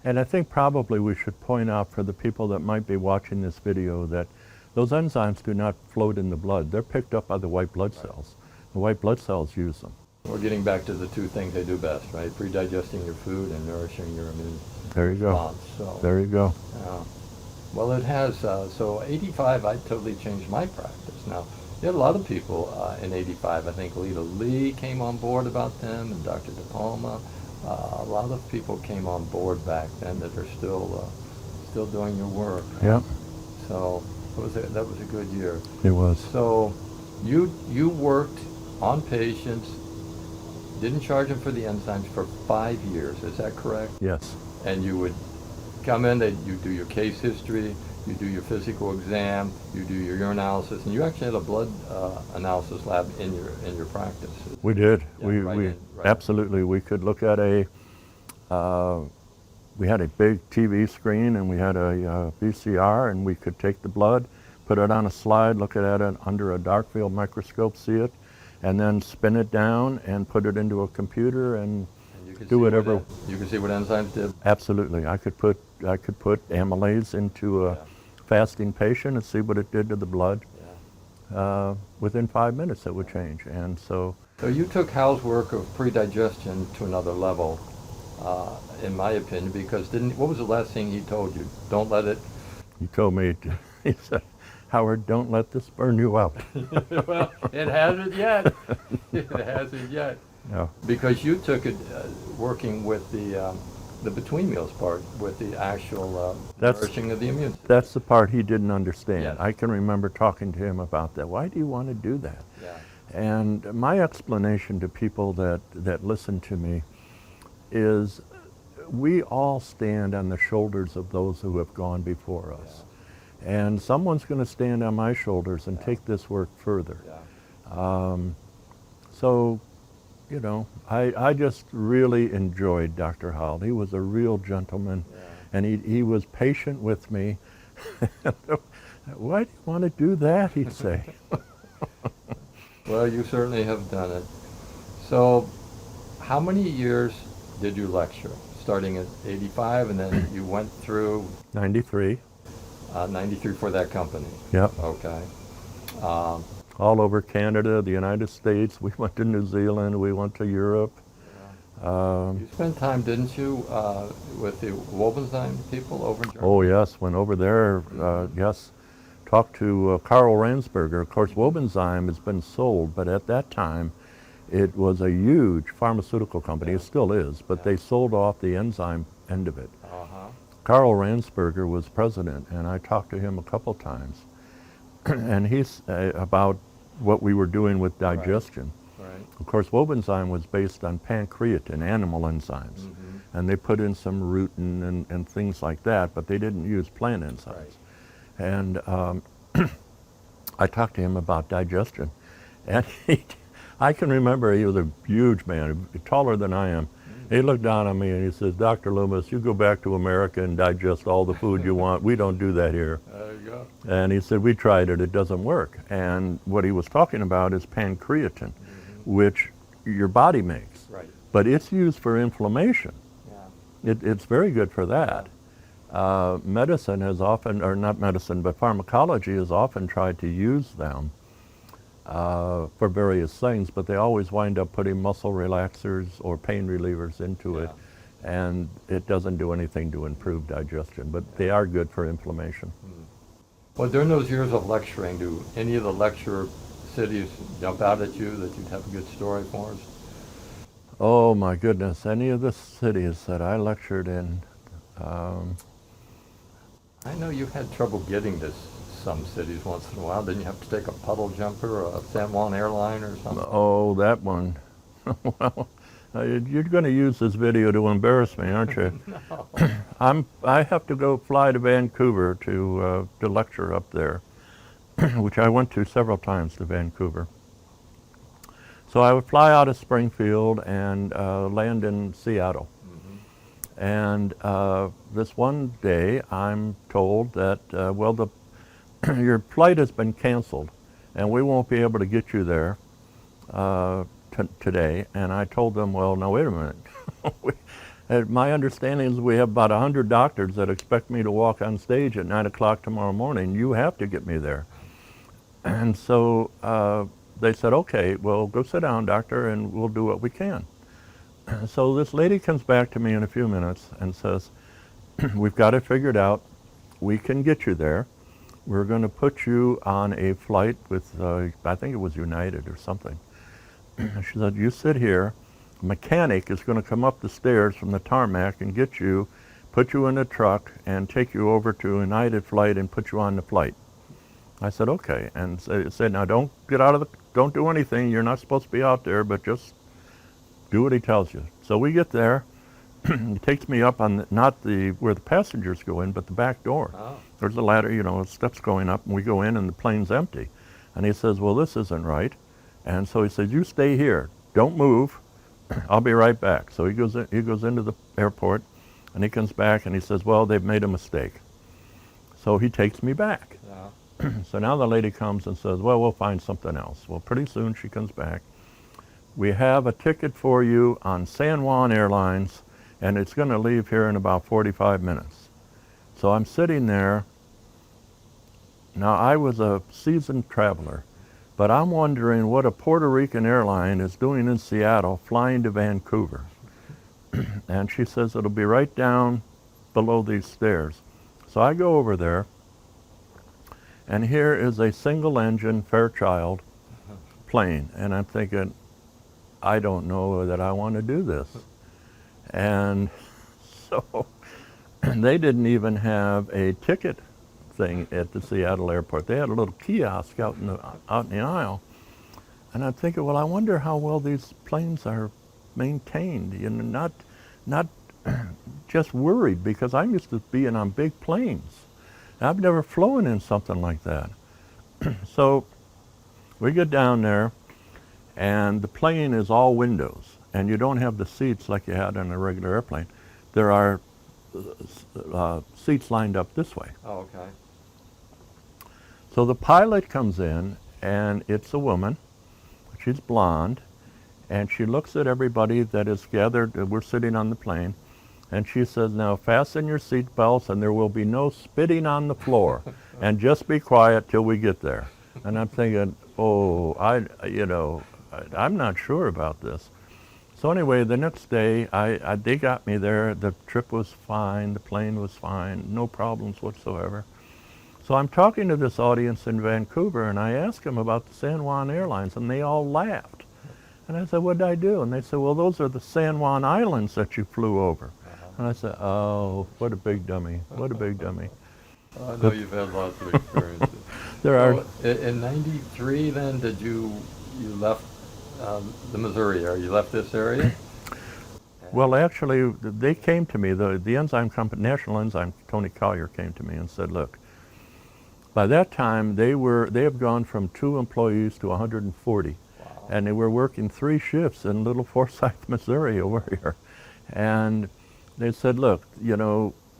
and I think probably we should point out for the people that might be watching this video that those enzymes do not float in the blood. They're picked up by the white blood cells. The white blood cells use them. We're getting back to the two things they do best, right? Pre-digesting your food and nourishing your immune There you response. go. So, there you go. well, it has. So 85, I totally changed my practice. Now, you had a lot of people in 85. I think Lita Lee came on board about them, and Dr. De Palma. A lot of people came on board back then that are still doing your work. Yeah. So that was a good year. It was. So you worked on patients, didn't charge them for the enzymes for 5 years. Is that correct? Yes. And you would come in, you do your case history, you do your physical exam, you do your urinalysis, and you actually had a blood analysis lab in your practice. We did. Yeah, Absolutely. We could look at we had a big TV screen and we had a VCR, and we could take the blood, put it on a slide, look at it under a dark field microscope, see it, and then spin it down and put it into a computer and do whatever. You could see what enzymes did. Absolutely. I could put amylase into a fasting patient and see what it did to the blood. Within 5 minutes it would change. And so you took Hal's work of pre-digestion to another level, in my opinion, because what was the last thing he told you? Don't let it... He told me, he said, Howard, don't let this burn you out. Well, it hasn't yet. It hasn't yet. No. Because you took it working with the between meals part, with the actual nourishing of the immune system. That's the part he didn't understand. Yes. I can remember talking to him about that. Why do you want to do that? Yeah. And my explanation to people that listen to me is we all stand on the shoulders of those who have gone before us. And someone's going to stand on my shoulders and take this work further. So, you know, I just really enjoyed Dr. Howell. He was a real gentleman, and he was patient with me. Why do you want to do that, he'd say. Well, you certainly have done it. So, how many years did you lecture? Starting at 85, and then you went through 93. 93 for that company. Yep. Okay. All over Canada, the United States. We went to New Zealand. We went to Europe. You spent time, didn't you, with the Wobenzyme people over in Germany? Oh yes, went over there. Yes, talked to Karl Ransberger. Of course, Wobenzyme has been sold, but at that time, it was a huge pharmaceutical company. It still is, but they sold off the enzyme end of it. Karl Ransberger was president, and I talked to him a couple times, and he's about what we were doing with digestion. Right. Of course, Wobenzyme was based on pancreatin, animal enzymes, and they put in some rutin and things like that, but they didn't use plant enzymes. And I talked to him about digestion, and I can remember he was a huge man, taller than I am, He looked down on me and he says, Dr. Loomis, you go back to America and digest all the food you want. We don't do that here. There you go. And he said, we tried it, it doesn't work. And what he was talking about is pancreatin, which your body makes. Right. But it's used for inflammation. Yeah. It's very good for that. Medicine has often, or not medicine, but pharmacology has often tried to use them for various things, but they always wind up putting muscle relaxers or pain relievers into it, and it doesn't do anything to improve digestion, but they are good for inflammation. Well, during those years of lecturing, do any of the lecture cities jump out at you that you'd have a good story for us? Oh my goodness, any of the cities that I lectured in, I know you had trouble getting to some cities once in a while. Didn't you have to take a puddle jumper or a San Juan airline or something? oh, that one. Well, you're going to use this video to embarrass me, aren't you? No. I have to go fly to Vancouver to lecture up there, which I went to several times to Vancouver. So I would fly out of Springfield and land in Seattle. And this one day, I'm told that, well, your flight has been canceled, and we won't be able to get you there today. And I told them, well, no, wait a minute. My understanding is we have about 100 doctors that expect me to walk on stage at 9 o'clock tomorrow morning. You have to get me there. And so they said, okay, well, go sit down, doctor, and we'll do what we can. So this lady comes back to me in a few minutes and says, we've got it figured out. We can get you there. We're going to put you on a flight with, I think it was United or something. She said, you sit here. A mechanic is going to come up the stairs from the tarmac and get you, put you in a truck, and take you over to a United flight and put you on the flight. I said, okay. And said, now don't get out of the, don't do anything. You're not supposed to be out there, but just do what he tells you. So we get there. He takes me up on not the where the passengers go in, but the back door. Oh. There's a ladder, you know, steps going up, and we go in, and the plane's empty. And he says, well, this isn't right. And so he says, you stay here. Don't move. I'll be right back. So he goes into the airport, and he comes back, and he says, well, they've made a mistake. So he takes me back. Yeah. So now the lady comes and says, well, we'll find something else. Well, pretty soon she comes back. We have a ticket for you on San Juan Airlines, and it's going to leave here in about 45 minutes. So I'm sitting there. Now, I was a seasoned traveler, but I'm wondering what a Puerto Rican airline is doing in Seattle flying to Vancouver. And she says it'll be right down below these stairs. So I go over there, and here is a single-engine Fairchild plane, and I'm thinking, I don't know that I want to do this. And so they didn't even have a ticket thing at the Seattle airport. They had a little kiosk out in the aisle. And I'm thinking, well, I wonder how well these planes are maintained. You know, not just worried, because I'm used to being on big planes. I've never flown in something like that. So we get down there, and the plane is all windows, and you don't have the seats like you had on a regular airplane. There are seats lined up this way. Oh, okay. So the pilot comes in, and it's a woman. She's blonde, and she looks at everybody that is gathered. We're sitting on the plane, and she says, now fasten your seat belts, and there will be no spitting on the floor, and just be quiet till we get there. And I'm thinking, oh, I'm not sure about this. So anyway, the next day, they got me there. The trip was fine. The plane was fine. No problems whatsoever. So I'm talking to this audience in Vancouver, and I asked them about the San Juan Airlines, and they all laughed. And I said, what did I do? And they said, well, those are the San Juan Islands that you flew over. And I said, oh, what a big dummy. What a big dummy. I know you've had lots of experiences. There are. So in '93, then, did you left the Missouri area? You left this area? Well, actually, they came to me. The enzyme company, National Enzyme, Tony Collier came to me and said, look, by that time, they have gone from 2 employees to 140. Wow. And they were working 3 shifts in Little Forsyth, Missouri over here. And they said, look,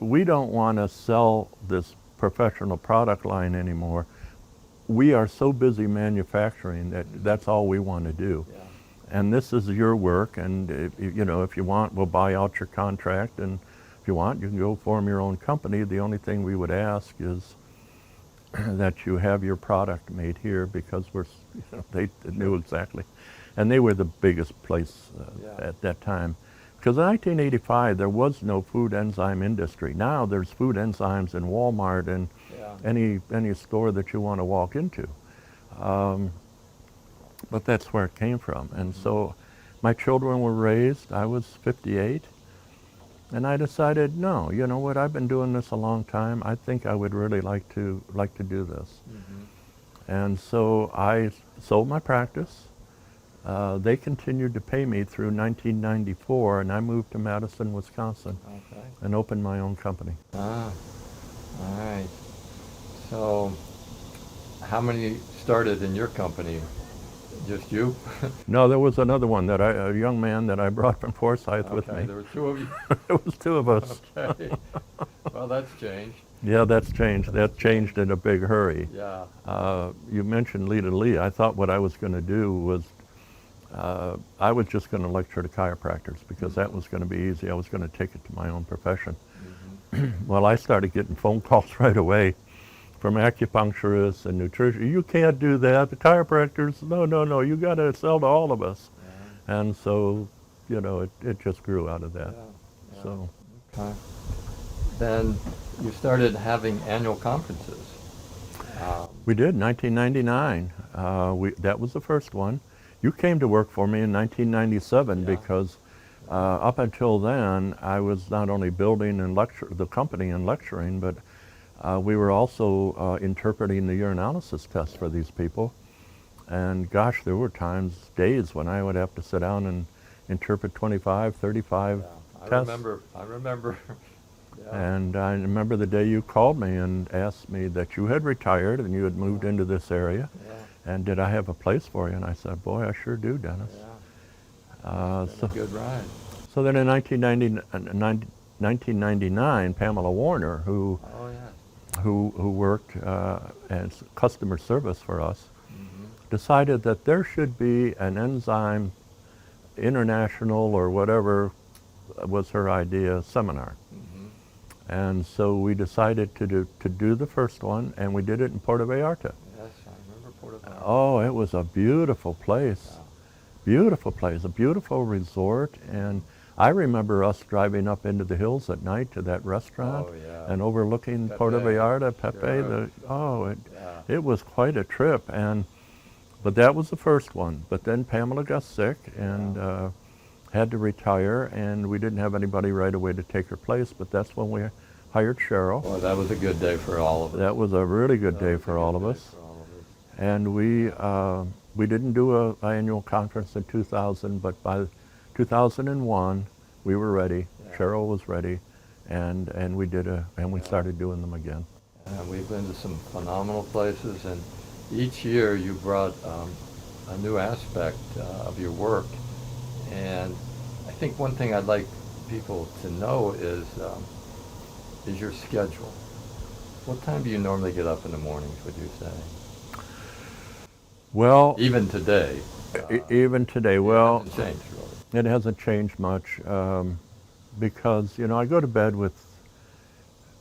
we don't want to sell this professional product line anymore. We are so busy manufacturing that that's all we want to do. Yeah. And this is your work, and if you want, we'll buy out your contract, and if you want, you can go form your own company. The only thing we would ask is that you have your product made here, because they knew exactly, and they were the biggest place at that time. Because in 1985, there was no food enzyme industry. Now there's food enzymes in Walmart and any store that you want to walk into. But that's where it came from. And so my children were raised. I was 58. And I decided, no, you know what, I've been doing this a long time. I think I would really like to do this. And so I sold my practice. They continued to pay me through 1994, and I moved to Madison, Wisconsin, and opened my own company. Ah, all right. So how many started in your company? Just you? No, there was another one, a young man that I brought from Forsyth with me. There were two of you? There was two of us. Okay. Well, that's changed. Yeah, that's changed. That changed in a big hurry. Yeah. You mentioned Lita Lee. I thought what I was going to do was, I was just going to lecture to chiropractors, because that was going to be easy. I was going to take it to my own profession. Well, I started getting phone calls right away from acupuncturists and nutrition. You can't do that. The chiropractors, no, you got to sell to all of us. And so, it just grew out of that. So. Okay. Then you started having annual conferences. We did, 1999. That was the first one. You came to work for me in 1997 because up until then, I was not only building and the company and lecturing, but we were also interpreting the urinalysis test for these people. And gosh, there were days when I would have to sit down and interpret 25, 35 tests. I remember. And I remember the day you called me and asked me that you had retired and you had moved into this area. And did I have a place for you? And I said, boy, I sure do, Dennis. It's a good ride. So then in 1999, Pamela Warner, who worked as customer service for us, decided that there should be an enzyme international or whatever was her idea seminar. And so we decided to do the first one, and we did it in Puerto Vallarta. Yes, I remember Puerto Vallarta. Oh, it was a beautiful place. Beautiful place, a beautiful resort. And I remember us driving up into the hills at night to that restaurant and overlooking Puerto Vallarta, Pepe. It was quite a trip. But that was the first one. But then Pamela got sick and had to retire, and we didn't have anybody right away to take her place, but that's when we hired Cheryl. Boy, that was a good day for all of us. That was a really good day for all of us. And we didn't do an annual conference in 2000, but by 2001, we were ready. Cheryl was ready, and we started doing them again. And we've been to some phenomenal places, and each year you brought a new aspect of your work. And I think one thing I'd like people to know is your schedule. What time do you normally get up in the mornings, would you say? Well, even today. Even today, well, it hasn't changed really. It hasn't changed much because I go to bed with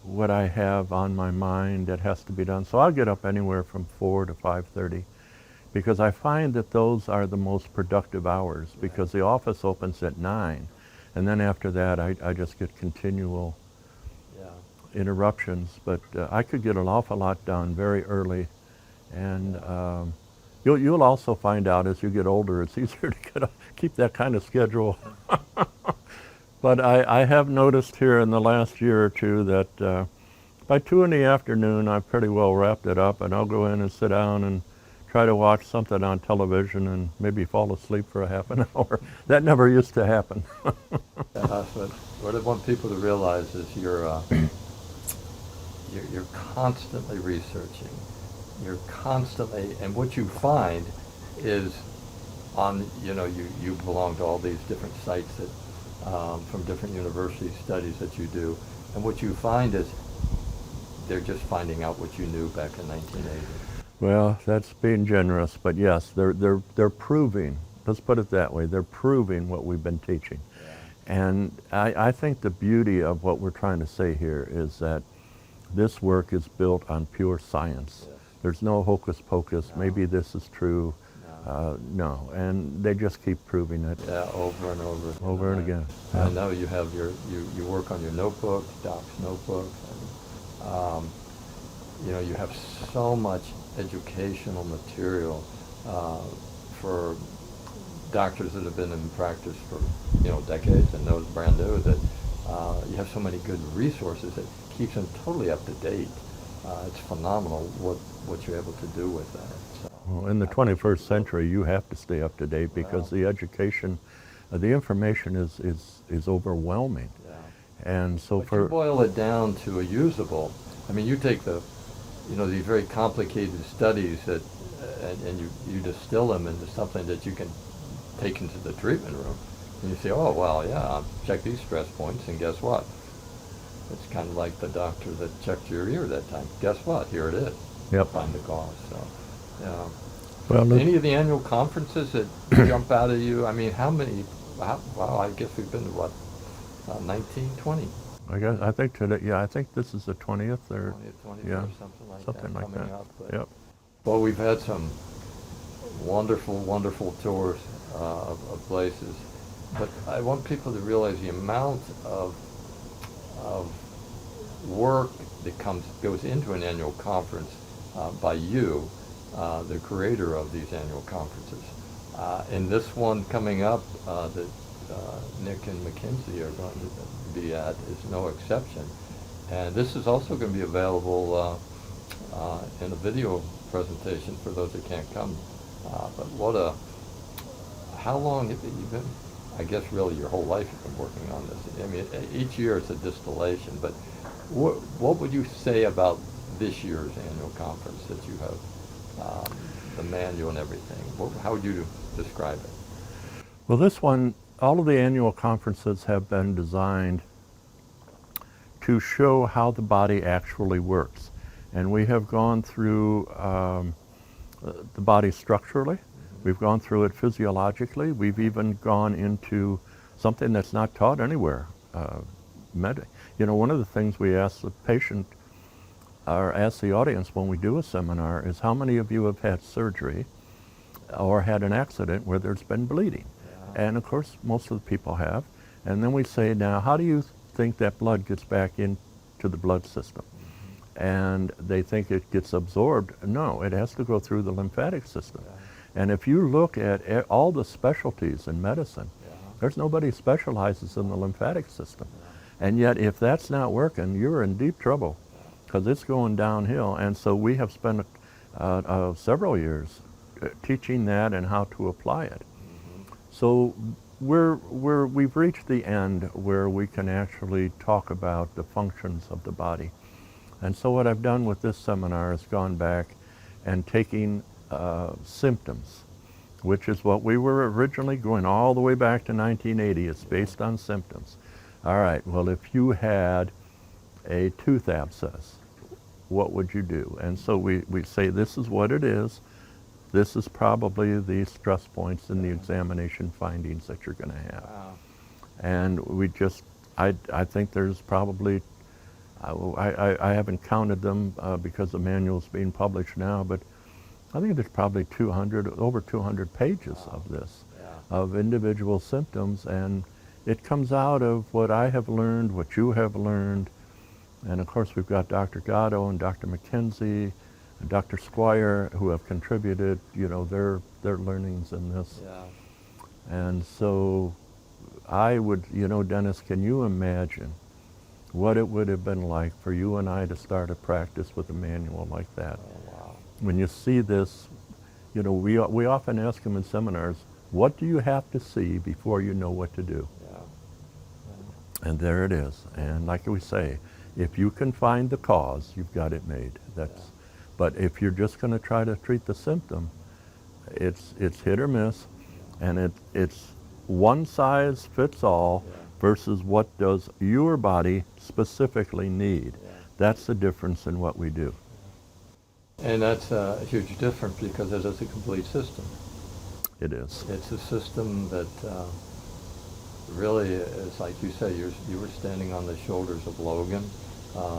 what I have on my mind that has to be done. So I'll get up anywhere from 4 to 5:30. Because I find that those are the most productive hours, because the office opens at 9, and then after that I just get continual interruptions. But I could get an awful lot done very early, and you'll also find out as you get older it's easier to keep that kind of schedule. But I have noticed here in the last year or two that by 2 in the afternoon I've pretty well wrapped it up, and I'll go in and sit down and try to watch something on television and maybe fall asleep for a half an hour. That never used to happen. But what I want people to realize is you're constantly researching. You're constantly, and what you find is you belong to all these different sites that from different university studies that you do, and what you find is they're just finding out what you knew back in 1980. Well, that's being generous, but yes, they're proving, let's put it that way, they're proving what we've been teaching. And I think the beauty of what we're trying to say here is that this work is built on pure science. Yes. There's no hocus pocus, No. maybe this is true. No, and they just keep proving it. Yeah, over and over. Over and again. I Yeah. know you have you work on your notebook, Doc's notebook. And, you have so much educational material for doctors that have been in practice for decades and those brand new, that you have so many good resources that keeps them totally up to date. It's phenomenal what you're able to do with that. So, Well, in the 21st century, you have to stay up to date because Wow. the education, the information is overwhelming. yeah. And so But for you boil it down to a usable. I mean, you take these very complicated studies that, and you distill them into something that you can take into the treatment room, and you say, oh well, yeah, check these stress points, and guess what? It's kind of like the doctor that checked your ear that time. Guess what? Here it is. Yep. Find the cause. So, yeah. Well, look, Any of the annual conferences that jump out at you? I mean, how many? Wow, I guess we've been to what? 19, 20. I think today, yeah, I think this is the 20th or 20th, 21st, yeah, something like that coming that. up. But, Yep. well, we've had some wonderful, wonderful tours of places, but I want people to realize the amount of work that goes into an annual conference by you, the creator of these annual conferences. And this one coming up that Nick and Mackenzie are going to be at is no exception. And this is also going to be available in a video presentation for those that can't come. But how long have you been, I guess really your whole life you've been working on this. I mean, each year it's a distillation, but what would you say about this year's annual conference that you have, the manual and everything? How would you describe it? Well, this one, all of the annual conferences have been designed to show how the body actually works. And we have gone through the body structurally. We've gone through it physiologically. We've even gone into something that's not taught anywhere. One of the things we ask the patient or ask the audience when we do a seminar is how many of you have had surgery or had an accident where there's been bleeding? Yeah. And of course, most of the people have. And then we say, now, how do you think that blood gets back into the blood system? And they think it gets absorbed. No, it has to go through the lymphatic system. Yeah. And if you look at all the specialties in medicine, there's nobody specializes in the lymphatic system. And yet, if that's not working, you're in deep trouble because it's going downhill. And so we have spent several years teaching that and how to apply it. So we've reached the end where we can actually talk about the functions of the body. And so what I've done with this seminar is gone back and taking symptoms, which is what we were originally going all the way back to 1980. It's based on symptoms. All right, well, if you had a tooth abscess, what would you do? And so we say this is what it is. This is probably the stress points in the examination findings that you're going to have. Wow. And we just, I think there's probably, I haven't counted them because the manual's being published now, but I think there's probably over 200 pages of this, of individual symptoms, and it comes out of what I have learned, what you have learned, and of course we've got Dr. Gatto and Dr. Mackenzie and Dr. Squire who have contributed, their learnings in this. Yeah. And so I would, Dennis, can you imagine what it would have been like for you and I to start a practice with a manual like that? Oh, wow. When you see this, we often ask them in seminars, what do you have to see before you know what to do? Yeah. And there it is. And like we say, if you can find the cause, you've got it made. But if you're just going to try to treat the symptom, it's hit or miss, and it's one size fits all. versus what does your body specifically need. Yeah. That's the difference in what we do. And that's a huge difference because it is a complete system. It is. It's a system that really is, like you say, you were standing on the shoulders of Logan.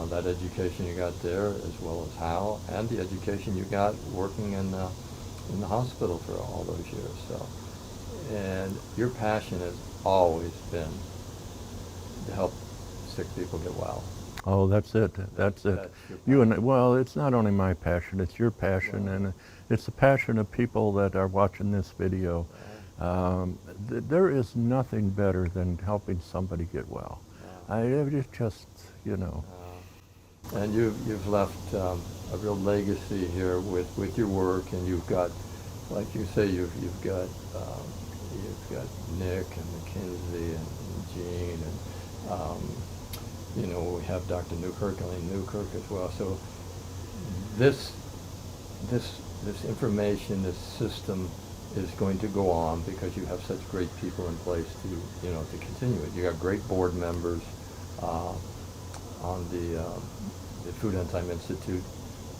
That education you got there, as well as Hal, and the education you got working in the hospital for all those years. So, and your passion has always been to help sick people get well. Oh, that's it. That's it. That's your You and passion. well, it's not only my passion; it's your passion, Wow. and it's the passion of people that are watching this video. There is nothing better than helping somebody get well. Wow. It's just, you know. And you've left a real legacy here with your work, and you've got, like you say, you've got Nick and Mackenzie and Gene, and you know, we have Dr. Newkirk as well. So this information, this system is going to go on because you have such great people in place to continue it. You got great board members on the Food Enzyme Institute.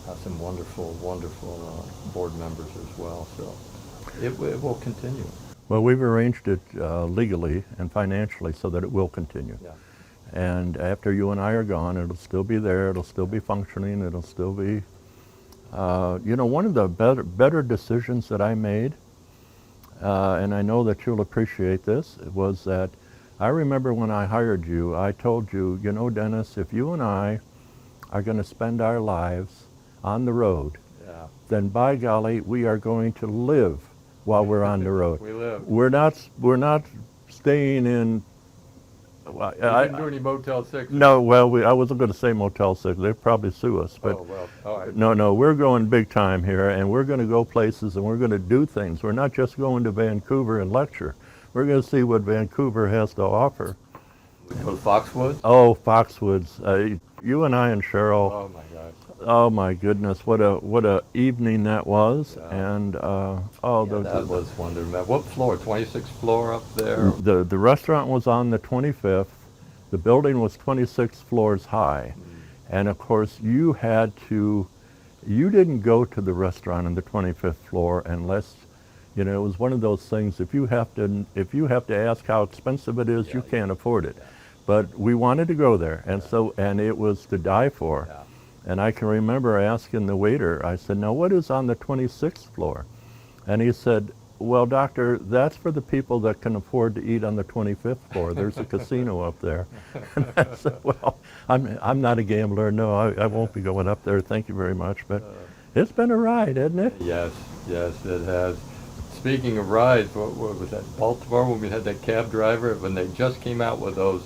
Have some wonderful board members as well. So it will continue. Well, we've arranged it legally and financially so that it will continue. Yeah. And after you and I are gone, it'll still be there. It'll still be functioning. It'll still be, one of the better decisions that I made, and I know that you'll appreciate this, was that I remember when I hired you, I told you, you know, Dennis, if you and I are going to spend our lives on the road, Yeah. then by golly, we are going to live while we're on the road. We live. We're not staying in. Well, You didn't do any Motel 6? No, well, I wasn't going to say Motel 6. They'd probably sue us. But Oh, well, all right. no, we're going big time here, and we're going to go places, and we're going to do things. We're not just going to Vancouver and lecture. We're going to see what Vancouver has to offer. We go to Foxwoods? Oh, Foxwoods. You and I and Cheryl. Oh, my gosh. Oh my goodness, what a evening that was. Yeah. And That was wonderful. What floor? 26th floor up there? the restaurant was on the 25th. The building was 26 floors high. And of course you didn't go to the restaurant on the 25th floor unless, it was one of those things, if you have to ask how expensive it is, Yeah, you can't afford it. yeah. But we wanted to go there, and it was to die for. Yeah. And I can remember asking the waiter, I said, now what is on the 26th floor? And he said, well, doctor, that's for the people that can afford to eat on the 25th floor. There's a casino up there. And I said, well, I'm not a gambler. No, I won't be going up there. Thank you very much. But it's been a ride, hasn't it? Yes, it has. Speaking of rides, what was that, Baltimore, when we had that cab driver, when they just came out with those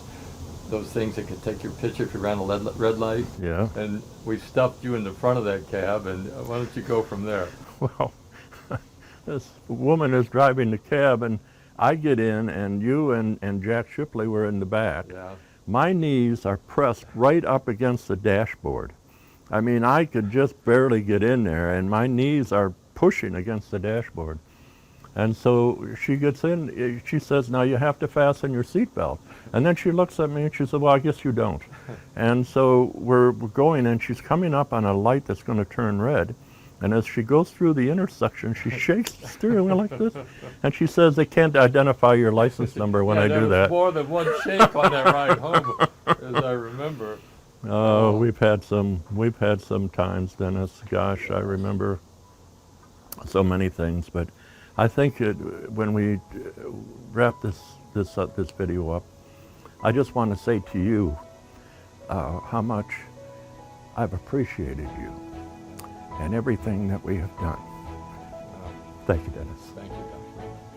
things that could take your picture if you ran a red light? Yeah. And we stuffed you in the front of that cab, and why don't you go from there? Well, this woman is driving the cab, and I get in, and you and Jack Shipley were in the back. Yeah. My knees are pressed right up against the dashboard. I mean, I could just barely get in there, and my knees are pushing against the dashboard. And so she gets in, she says, now you have to fasten your seatbelt. And then she looks at me and she said, well, I guess you don't. And so we're going, and she's coming up on a light that's going to turn red. And as she goes through the intersection, she shakes the steering wheel like this. And she says, they can't identify your license number when I do There was that. more than one shake on that ride home, as I remember. Oh, we've had some times, Dennis. Gosh, I remember so many things. But I think when we wrap this video up, I just want to say to you how much I've appreciated you and everything that we have done. Thank you, Dennis. Thank you, Doctor.